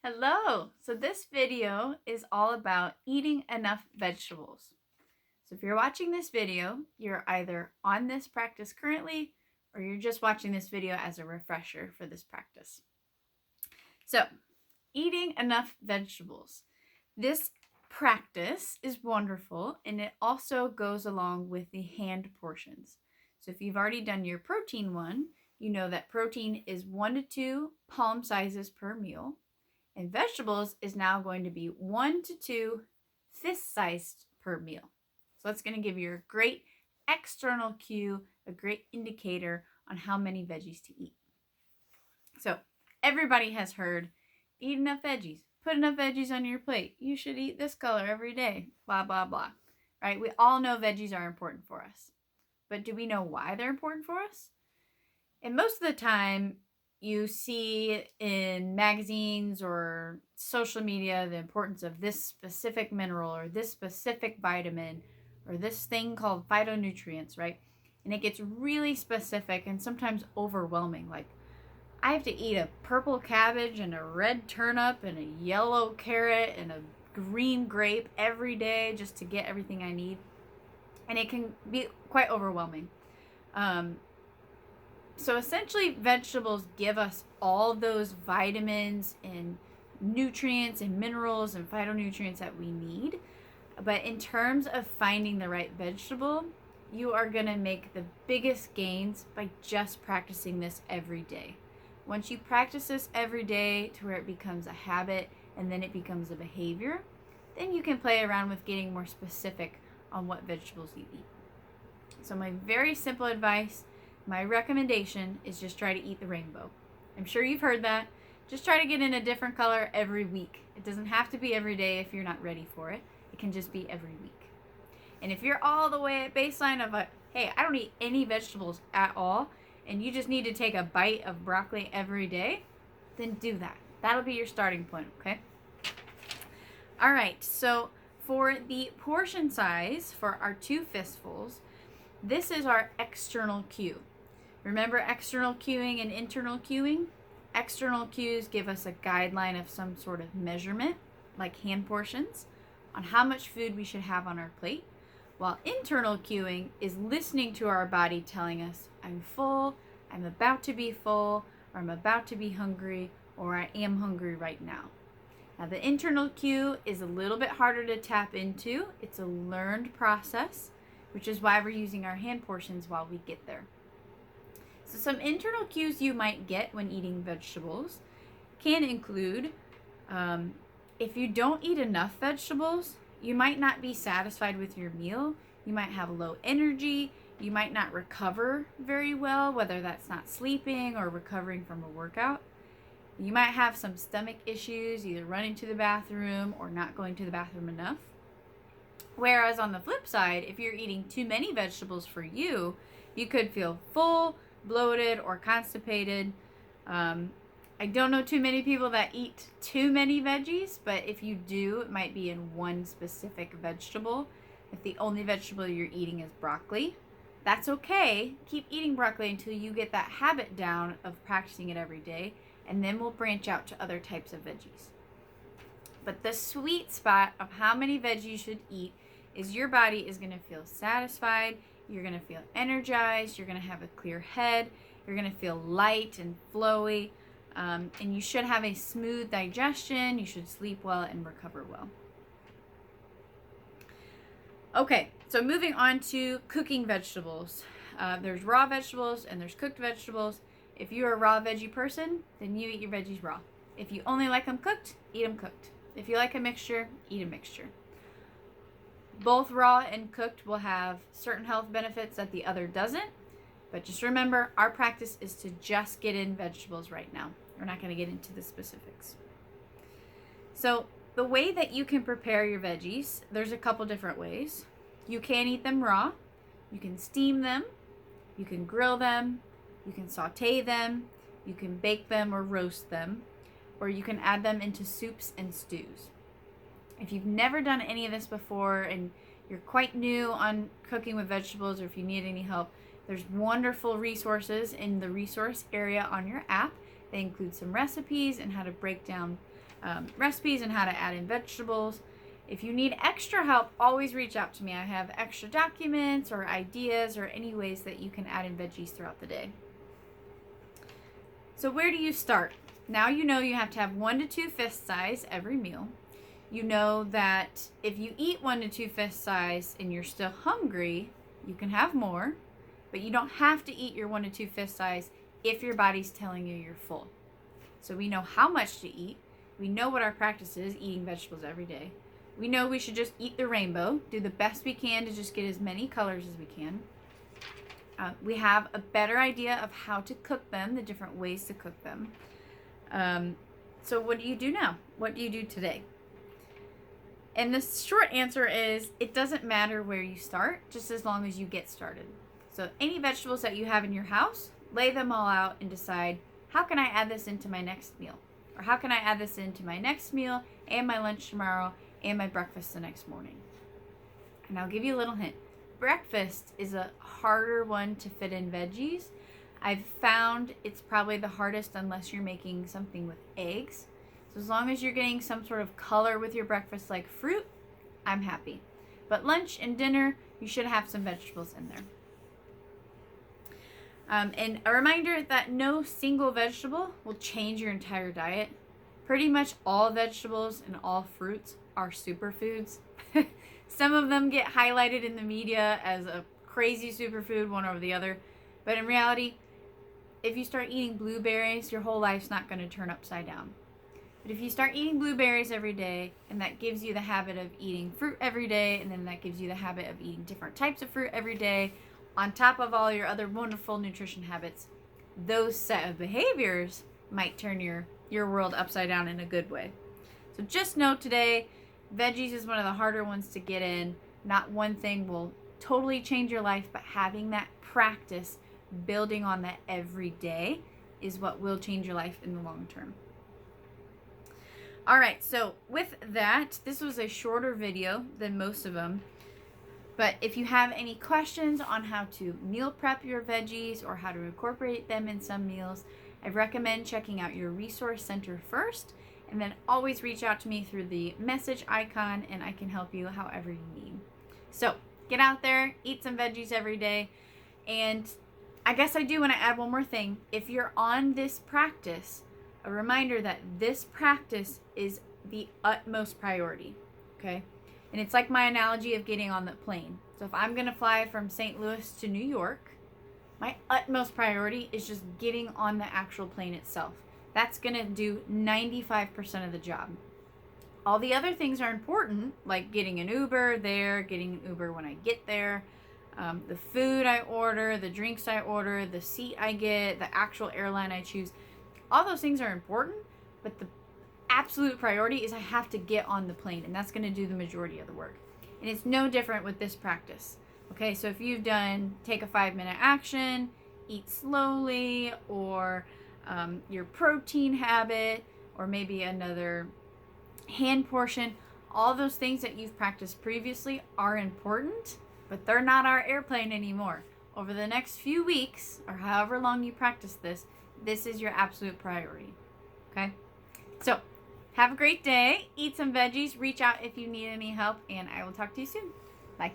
Hello! So this video is all about eating enough vegetables. So if you're watching this video, you're either on this practice currently or you're just watching this video as a refresher for this practice. So eating enough vegetables. This practice is wonderful and it also goes along with the hand portions. So if you've already done your protein one, you know that protein is 1 to 2 palm sizes per meal. And vegetables is now going to be 1 to 2 fist sized per meal. So that's going to give you a great external cue, a great indicator on how many veggies to eat. So everybody has heard, eat enough veggies, put enough veggies on your plate. You should eat this color every day, blah, blah, blah. Right? We all know veggies are important for us. But do we know why they're important for us? And most of the time, you see in magazines or social media the importance of this specific mineral or this specific vitamin or this thing called phytonutrients, right? And it gets really specific and sometimes overwhelming. Like, I have to eat a purple cabbage and a red turnip and a yellow carrot and a green grape every day just to get everything I need. And it can be quite overwhelming. So essentially, vegetables give us all those vitamins and nutrients and minerals and phytonutrients that we need. But in terms of finding the right vegetable, you are going to make the biggest gains by just practicing this every day. Once you practice this every day to where it becomes a habit and then it becomes a behavior, then you can play around with getting more specific on what vegetables you eat. So my very simple advice, my recommendation is just try to eat the rainbow. I'm sure you've heard that. Just try to get in a different color every week. It doesn't have to be every day if you're not ready for it. It can just be every week. And if you're all the way at baseline of hey, I don't eat any vegetables at all, and you just need to take a bite of broccoli every day, then do that. That'll be your starting point, okay? All right, so for the portion size for our 2 fistfuls, this is our external cue. Remember external cueing and internal cueing? External cues give us a guideline of some sort of measurement, like hand portions, on how much food we should have on our plate, while internal cueing is listening to our body telling us, I'm full, I'm about to be full, or I'm about to be hungry, or I am hungry right now. Now, the internal cue is a little bit harder to tap into. It's a learned process, which is why we're using our hand portions while we get there. So some internal cues you might get when eating vegetables can include, if you don't eat enough vegetables, you might not be satisfied with your meal. You might have low energy. You might not recover very well, whether that's not sleeping or recovering from a workout. You might have some stomach issues, either running to the bathroom or not going to the bathroom enough. Whereas on the flip side, if you're eating too many vegetables for you, you could feel full, bloated, or constipated. I don't know too many people that eat too many veggies, but if you do, it might be in one specific vegetable. If the only vegetable you're eating is broccoli, that's okay. Keep eating broccoli until you get that habit down of practicing it every day, and then we'll branch out to other types of veggies. But the sweet spot of how many veggies you should eat is your body is going to feel satisfied, you're going to feel energized, you're going to have a clear head, you're going to feel light and flowy, and you should have a smooth digestion, you should sleep well and recover well. Okay, so moving on to cooking vegetables. There's raw vegetables and there's cooked vegetables. If you're a raw veggie person, then you eat your veggies raw. If you only like them cooked, eat them cooked. If you like a mixture, eat a mixture. Both raw and cooked will have certain health benefits that the other doesn't. But just remember, our practice is to just get in vegetables right now. We're not going to get into the specifics. So the way that you can prepare your veggies, there's a couple different ways. You can eat them raw. You can steam them. You can grill them. You can saute them. You can bake them or roast them. Or you can add them into soups and stews. If you've never done any of this before and you're quite new on cooking with vegetables, or if you need any help, there's wonderful resources in the resource area on your app They include some recipes and how to break down recipes and how to add in vegetables. If you need extra help, always reach out to me. I have extra documents or ideas or any ways that you can add in veggies throughout the day. So where do you start? Now you know you have to have 1 to 2 fist size every meal. You know that if you eat 1 to 2 fist size and you're still hungry, you can have more, but you don't have to eat your 1 to 2 fist size if your body's telling you you're full. So we know how much to eat. We know what our practice is, eating vegetables every day. We know we should just eat the rainbow, do the best we can to just get as many colors as we can. We have a better idea of how to cook them, the different ways to cook them. So what do you do now? What do you do today? And the short answer is, it doesn't matter where you start, just as long as you get started. So any vegetables that you have in your house, lay them all out and decide, how can I add this into my next meal? Or how can I add this into my next meal and my lunch tomorrow and my breakfast the next morning? And I'll give you a little hint. Breakfast is a harder one to fit in veggies. I've found it's probably the hardest unless you're making something with eggs. So as long as you're getting some sort of color with your breakfast like fruit, I'm happy. But lunch and dinner, you should have some vegetables in there. And a reminder that no single vegetable will change your entire diet. Pretty much all vegetables and all fruits are superfoods. Some of them get highlighted in the media as a crazy superfood, one over the other. But in reality, if you start eating blueberries, your whole life's not going to turn upside down. But if you start eating blueberries every day, and that gives you the habit of eating fruit every day, and then that gives you the habit of eating different types of fruit every day, on top of all your other wonderful nutrition habits, those set of behaviors might turn your world upside down in a good way. So just know today, veggies is one of the harder ones to get in. Not one thing will totally change your life, but having that practice, building on that every day, is what will change your life in the long term. All right, so with that, this was a shorter video than most of them. But if you have any questions on how to meal prep your veggies or how to incorporate them in some meals, I recommend checking out your resource center first, and then always reach out to me through the message icon and I can help you however you need. So get out there, eat some veggies every day. And I guess I do want to add one more thing. If you're on this practice, a reminder that this practice is the utmost priority, okay? And it's like my analogy of getting on the plane. So if I'm going to fly from St. Louis to New York, my utmost priority is just getting on the actual plane itself. That's going to do 95% of the job. All the other things are important, like getting an Uber there, getting an Uber when I get there, the food I order, the drinks I order, the seat I get, the actual airline I choose. All those things are important, but the absolute priority is I have to get on the plane, and that's going to do the majority of the work. And it's no different with this practice. Okay, so if you've done take a 5-minute action, eat slowly, or your protein habit, or maybe another hand portion, all those things that you've practiced previously are important, but they're not our airplane anymore. Over the next few weeks, or however long you practice this, this is your absolute priority. Okay? So, have a great day. Eat some veggies. Reach out if you need any help, and I will talk to you soon. Bye.